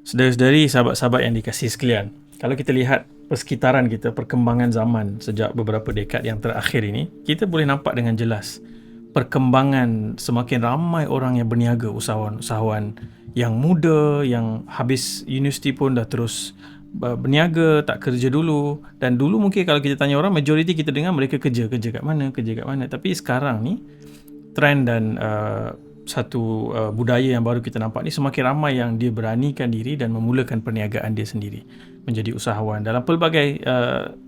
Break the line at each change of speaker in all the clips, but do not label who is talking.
Saudara-saudari, sahabat-sahabat yang dikasihi sekalian, kalau kita lihat persekitaran kita, perkembangan zaman sejak beberapa dekad yang terakhir ini, kita boleh nampak dengan jelas perkembangan semakin ramai orang yang berniaga, usahawan-usahawan yang muda, yang habis universiti pun dah terus berniaga, tak kerja dulu. Dan dulu mungkin kalau kita tanya orang, majoriti kita dengar mereka kerja kat mana. Tapi sekarang ni trend dan satu budaya yang baru kita nampak ni, semakin ramai yang dia beranikan diri dan memulakan perniagaan dia sendiri, menjadi usahawan dalam pelbagai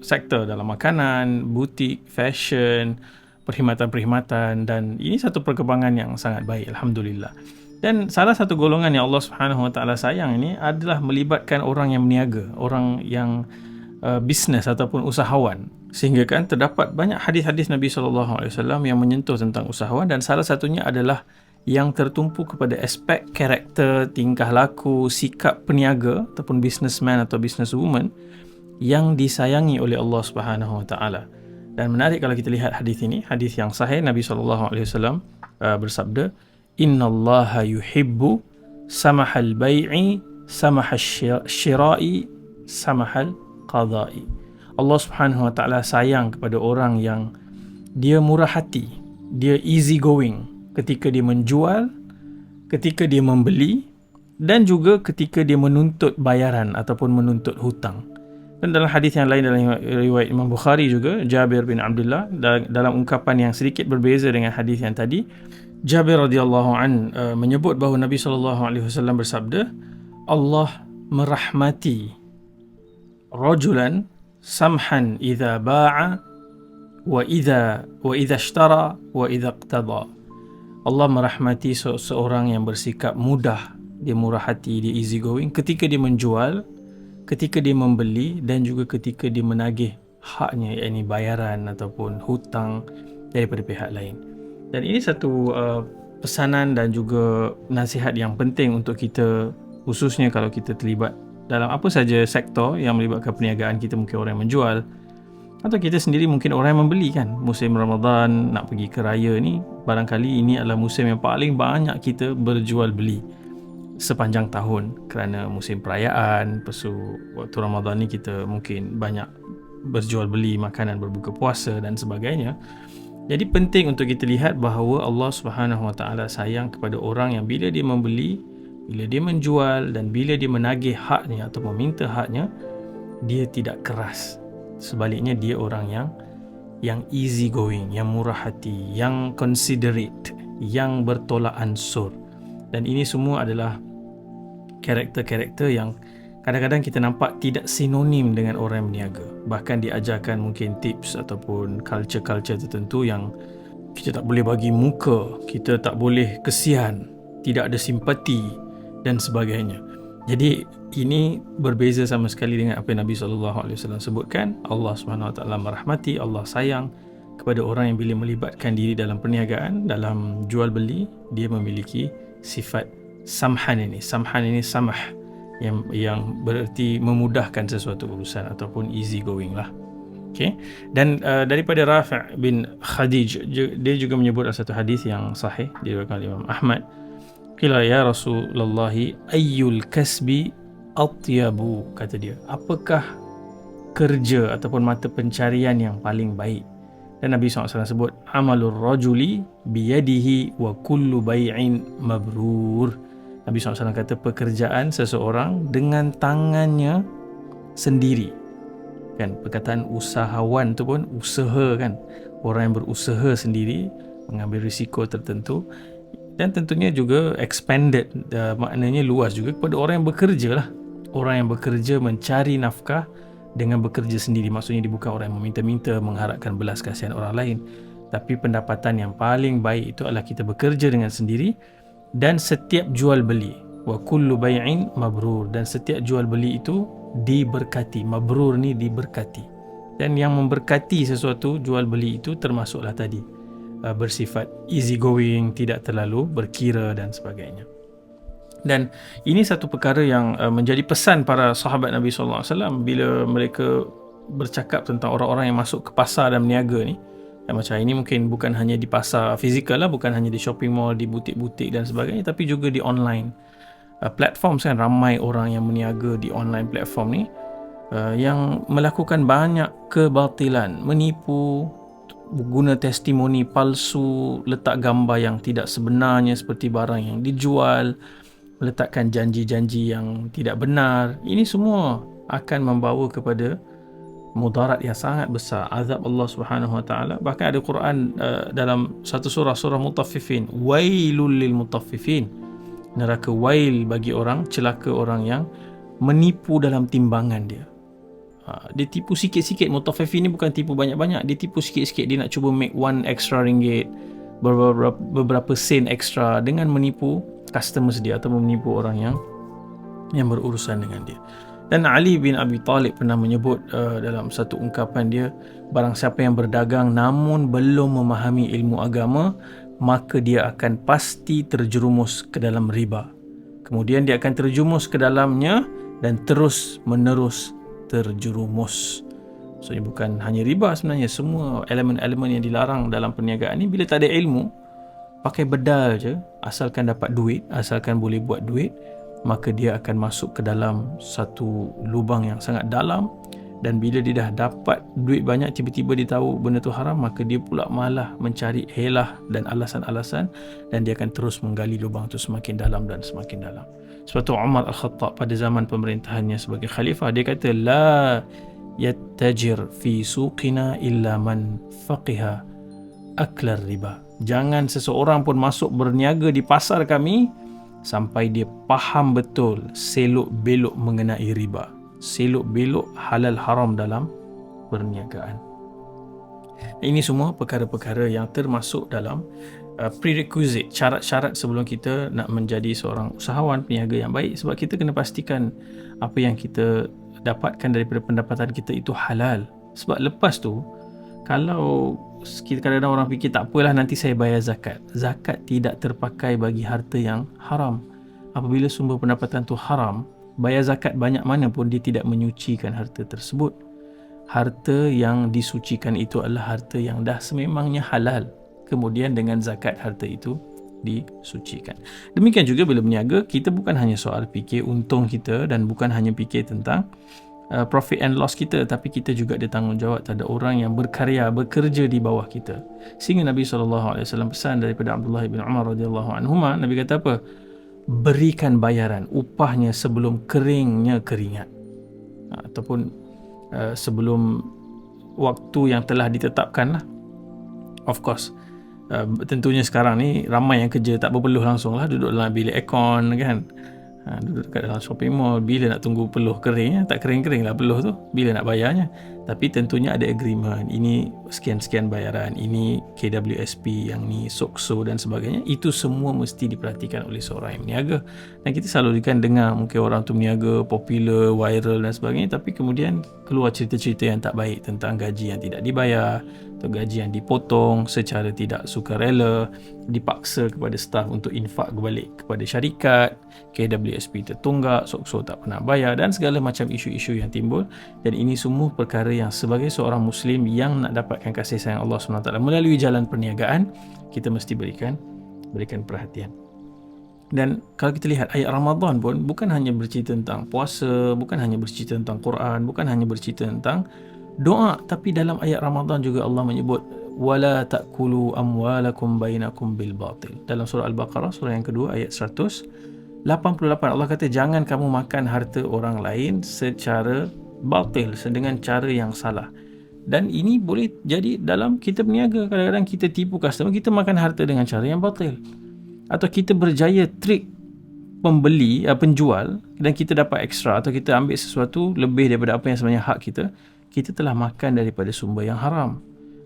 sektor, dalam makanan, butik, fashion, perkhidmatan-perkhidmatan, dan ini satu perkembangan yang sangat baik, alhamdulillah. Dan salah satu golongan yang Allah Subhanahu Wa Taala sayang ini adalah melibatkan orang yang berniaga, orang yang bisnes ataupun usahawan, sehingga kan terdapat banyak hadis-hadis Nabi SAW yang menyentuh tentang usahawan, dan salah satunya adalah yang tertumpu kepada aspek karakter, tingkah laku, sikap peniaga ataupun businessman atau businesswoman yang disayangi oleh Allah Subhanahu Wa Taala. Dan menarik kalau kita lihat hadis ini, hadis yang sahih, Nabi SAW bersabda, "Innallaha yuhibbu samahal bai'i, samahal syira'i, samahal qada'i." Allah Subhanahu Wa Taala sayang kepada orang yang dia murah hati, dia easy going ketika dia menjual, ketika dia membeli, dan juga ketika dia menuntut bayaran ataupun menuntut hutang. Dan dalam hadis yang lain, dalam riwayat Imam Bukhari juga, Jabir bin Abdullah, dalam ungkapan yang sedikit berbeza dengan hadis yang tadi, Jabir radhiyallahu an menyebut bahawa Nabi SAW bersabda, Allah merahmati rajulan samhan idza ba'a wa idza ishtara wa idza iqtada. Allah merahmati seorang yang bersikap mudah, dia murah hati, dia easy going ketika dia menjual, ketika dia membeli, dan juga ketika dia menagih haknya, iaitu bayaran ataupun hutang daripada pihak lain. Dan ini satu pesanan dan juga nasihat yang penting untuk kita, khususnya kalau kita terlibat dalam apa saja sektor yang melibatkan perniagaan. Kita mungkin orang yang menjual, atau kita sendiri mungkin orang yang membeli kan. Musim Ramadan, nak pergi ke raya ni, barangkali ini adalah musim yang paling banyak kita berjual beli sepanjang tahun, kerana musim perayaan. Lepas tu waktu Ramadan ni kita mungkin banyak berjual beli makanan berbuka puasa dan sebagainya. Jadi penting untuk kita lihat bahawa Allah Subhanahu Wa Taala sayang kepada orang yang bila dia membeli, bila dia menjual, dan bila dia menagih haknya atau meminta haknya, dia tidak keras. Sebaliknya dia orang yang easy going, yang murah hati, yang considerate, yang bertolak ansur. Dan ini semua adalah karakter-karakter yang kadang-kadang kita nampak tidak sinonim dengan orang yang berniaga. Bahkan diajarkan mungkin tips ataupun culture-culture tertentu yang kita tak boleh bagi muka, kita tak boleh kesian, tidak ada simpati dan sebagainya. Jadi ini berbeza sama sekali dengan apa yang Nabi SAW sebutkan. Allah SWT merahmati, Allah sayang kepada orang yang bila melibatkan diri dalam perniagaan, dalam jual beli, dia memiliki sifat samhan ini. Samhan ini samah, yang bererti memudahkan sesuatu urusan ataupun easy going lah. Okay. Dan daripada Rafi' bin Khadij, dia juga menyebut satu hadis yang sahih diriwayatkan oleh Imam Ahmad. Qila ya Rasulullah, ayyul kasbi atyabu, kata dia, apakah kerja ataupun mata pencarian yang paling baik? Dan Nabi SAW sebut, amalur rajuli biyadihi wa kullu bai'in mabrur. Nabi SAW kata pekerjaan seseorang dengan tangannya sendiri. Kan, perkataan usahawan tu pun usaha kan, orang yang berusaha sendiri, mengambil risiko tertentu. Dan tentunya juga expanded, maknanya luas juga kepada orang yang bekerja lah. Orang yang bekerja mencari nafkah dengan bekerja sendiri. Maksudnya dia bukan orang yang meminta-minta, mengharapkan belas kasihan orang lain. Tapi pendapatan yang paling baik itu adalah kita bekerja dengan sendiri, dan setiap jual beli, wa kullu bai'in mabrur, dan setiap jual beli itu diberkati. Mabrur ni diberkati. Dan yang memberkati sesuatu jual beli itu termasuklah tadi bersifat easy going, tidak terlalu berkira dan sebagainya. Dan ini satu perkara yang menjadi pesan para sahabat Nabi SAW bila mereka bercakap tentang orang-orang yang masuk ke pasar dan berniaga ni. Dan macam ini mungkin bukan hanya di pasar fizikal lah, bukan hanya di shopping mall, di butik-butik dan sebagainya, tapi juga di online. platform kan, ramai orang yang berniaga di online platform ni yang melakukan banyak kebatilan, menipu, guna testimoni palsu, letak gambar yang tidak sebenarnya seperti barang yang dijual, meletakkan janji-janji yang tidak benar. Ini semua akan membawa kepada mudarat yang sangat besar, azab Allah Subhanahu Wa Taala. Bahkan ada Quran dalam satu surah Mutaffifin, wailul lil mutaffifin, neraka wail bagi orang, celaka orang yang menipu dalam timbangan dia. Dia tipu sikit-sikit. Mutaffifin ni bukan tipu banyak-banyak, dia tipu sikit-sikit. Dia nak cuba make one extra ringgit, beberapa sen extra dengan menipu customers dia atau menipu orang yang berurusan dengan dia. Dan Ali bin Abi Talib pernah menyebut dalam satu ungkapan dia, barang siapa yang berdagang namun belum memahami ilmu agama, maka dia akan pasti terjerumus ke dalam riba. Kemudian dia akan terjerumus ke dalamnya dan terus menerus terjerumus. So ini bukan hanya riba sebenarnya, semua elemen-elemen yang dilarang dalam perniagaan ni, bila tak ada ilmu, pakai bedal je, asalkan dapat duit, asalkan boleh buat duit, maka dia akan masuk ke dalam satu lubang yang sangat dalam. Dan bila dia dah dapat duit banyak, tiba-tiba dia tahu benda tu haram, maka dia pula malah mencari helah dan alasan-alasan, dan dia akan terus menggali lubang tu semakin dalam dan semakin dalam. Sebab tu Umar Al-Khattab pada zaman pemerintahannya sebagai khalifah, dia kata, la yattajir fi suqina illa man faqiha aklar riba. Jangan seseorang pun masuk berniaga di pasar kami sampai dia faham betul selok belok mengenai riba, selok belok halal haram dalam perniagaan. Ini semua perkara-perkara yang termasuk dalam prerequisite, syarat-syarat sebelum kita nak menjadi seorang usahawan, peniaga yang baik. Sebab kita kena pastikan apa yang kita dapatkan daripada pendapatan kita itu halal. Sebab lepas tu, kalau kita kadang-kadang orang fikir tak apalah nanti saya bayar zakat. Zakat tidak terpakai bagi harta yang haram. Apabila sumber pendapatan tu haram, bayar zakat banyak mana pun dia tidak menyucikan harta tersebut. Harta yang disucikan itu adalah harta yang dah sememangnya halal. Kemudian dengan zakat harta itu disucikan. Demikian juga bila berniaga, kita bukan hanya soal fikir untung kita dan bukan hanya fikir tentang profit and loss kita, tapi kita juga ada tanggungjawab terhadap orang yang berkarya, bekerja di bawah kita. Sehingga Nabi SAW pesan daripada Abdullah bin Umar radhiyallahu anhuma, Nabi kata apa? Berikan bayaran upahnya sebelum keringnya keringat, ataupun sebelum waktu yang telah ditetapkan lah. Of course, tentunya sekarang ni ramai yang kerja tak berpeluh langsung lah, duduk dalam bilik aircon kan, duduk dekat dalam shopping mall. Bila nak tunggu peluh kering, tak kering-kering lah peluh tu, bila nak bayarnya. Tapi tentunya ada agreement, ini sekian-sekian bayaran, ini KWSP, yang ni SOKSO dan sebagainya. Itu semua mesti diperhatikan oleh seorang yang berniaga. Dan kita selalu kan dengar mungkin orang tu berniaga popular, viral dan sebagainya, tapi kemudian keluar cerita-cerita yang tak baik tentang gaji yang tidak dibayar, atau gaji yang dipotong secara tidak sukarela, dipaksa kepada staf untuk infak balik kepada syarikat, KWSP tertunggak, SOKSO tak pernah bayar, dan segala macam isu-isu yang timbul. Dan ini semua perkara yang sebagai seorang Muslim yang nak dapatkan kasih sayang Allah SWT melalui jalan perniagaan, kita mesti berikan perhatian. Dan kalau kita lihat ayat Ramadan pun bukan hanya bercerita tentang puasa, bukan hanya bercerita tentang Quran, bukan hanya bercerita tentang doa, tapi dalam ayat Ramadan juga Allah menyebut wala ta'kulu amwalakum bainakum bil batil. Dalam surah Al-Baqarah, surah yang kedua ayat 188, Allah kata jangan kamu makan harta orang lain secara batil, dengan cara yang salah. Dan ini boleh jadi dalam kita berniaga. Kadang-kadang kita tipu customer, kita makan harta dengan cara yang batil, atau kita berjaya trik pembeli, penjual, dan kita dapat ekstra, atau kita ambil sesuatu lebih daripada apa yang sebenarnya hak kita. Kita telah makan daripada sumber yang haram.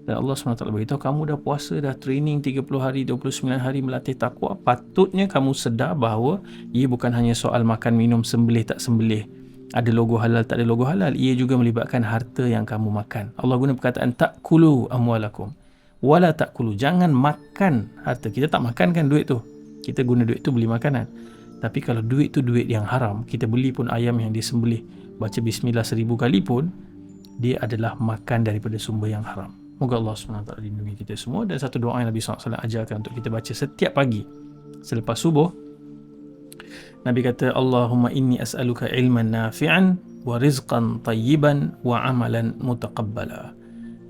Dan Allah SWT beritahu, kamu dah puasa, dah training 30 hari, 29 hari melatih takwa, patutnya kamu sedar bahawa ia bukan hanya soal makan minum, sembelih tak sembelih, ada logo halal tak ada logo halal. Ia juga melibatkan harta yang kamu makan. Allah guna perkataan ta'kulu amwalakum wala ta'kulu, jangan makan harta. Kita tak makan kan duit tu, kita guna duit tu beli makanan. Tapi kalau duit tu duit yang haram, kita beli pun ayam yang disembelih, baca bismillah 1000 kali pun, dia adalah makan daripada sumber yang haram. Moga Allah SWT lindungi kita semua. Dan satu doa yang Nabi SAW ajarkan untuk kita baca setiap pagi selepas subuh, Nabi kata, Allahumma inni as'aluka ilman nafi'an wa rizqan tayyiban wa amalan mutaqabbala.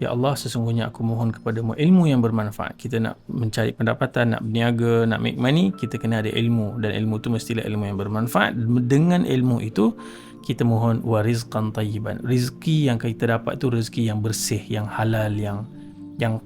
Ya Allah, sesungguhnya aku mohon kepadamu ilmu yang bermanfaat. Kita nak mencari pendapatan, nak berniaga, nak make money, kita kena ada ilmu. Dan ilmu itu mestilah ilmu yang bermanfaat. Dengan ilmu itu, kita mohon wa rizqan tayyiban. Rizki yang kita dapat itu rezeki yang bersih, yang halal, yang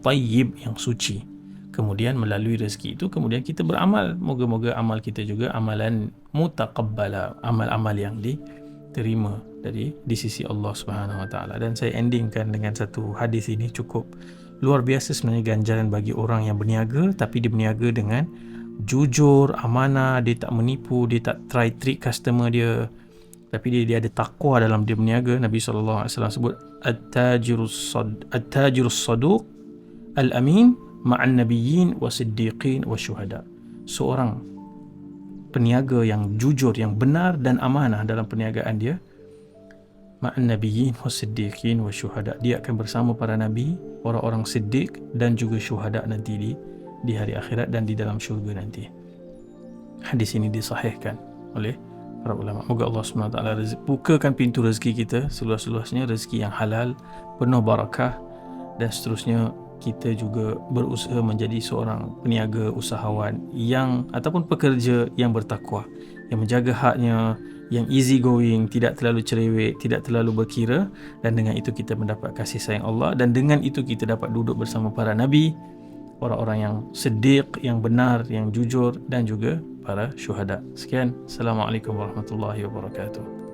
tayyib, yang suci. Kemudian melalui rezeki itu, kemudian kita beramal. Moga-moga amal kita juga amalan mutaqabbala, amal-amal yang diterima di sisi Allah Subhanahu Wa Taala. Dan saya endingkan dengan satu hadis ini, cukup luar biasa sebenarnya ganjaran bagi orang yang berniaga, tapi dia berniaga dengan jujur, amanah, dia tak menipu, dia tak try trick customer dia, tapi dia ada takwa dalam dia berniaga. Nabi SAW sebut at-tajirus saduq al-amin ma'an nabiyyin wa siddiqin wa syuhada. Seorang peniaga yang jujur, yang benar dan amanah dalam perniagaan dia, ma'an nabiyyin wa siddiqin wa syuhada, dia akan bersama para nabi, orang-orang siddiq dan juga syuhada nanti di hari akhirat dan di dalam syurga nanti. Hadis ini disahihkan oleh para ulama. Moga Allah SWT bukakan pintu rezeki kita seluas-luasnya, rezeki yang halal, penuh barakah, dan seterusnya kita juga berusaha menjadi seorang peniaga, usahawan yang ataupun pekerja yang bertakwa, yang menjaga haknya, yang easy going, tidak terlalu cerewet, tidak terlalu berkira, dan dengan itu kita mendapat kasih sayang Allah, dan dengan itu kita dapat duduk bersama para nabi, orang-orang yang siddiq, yang benar, yang jujur, dan juga para syuhada. Sekian, Assalamualaikum warahmatullahi wabarakatuh.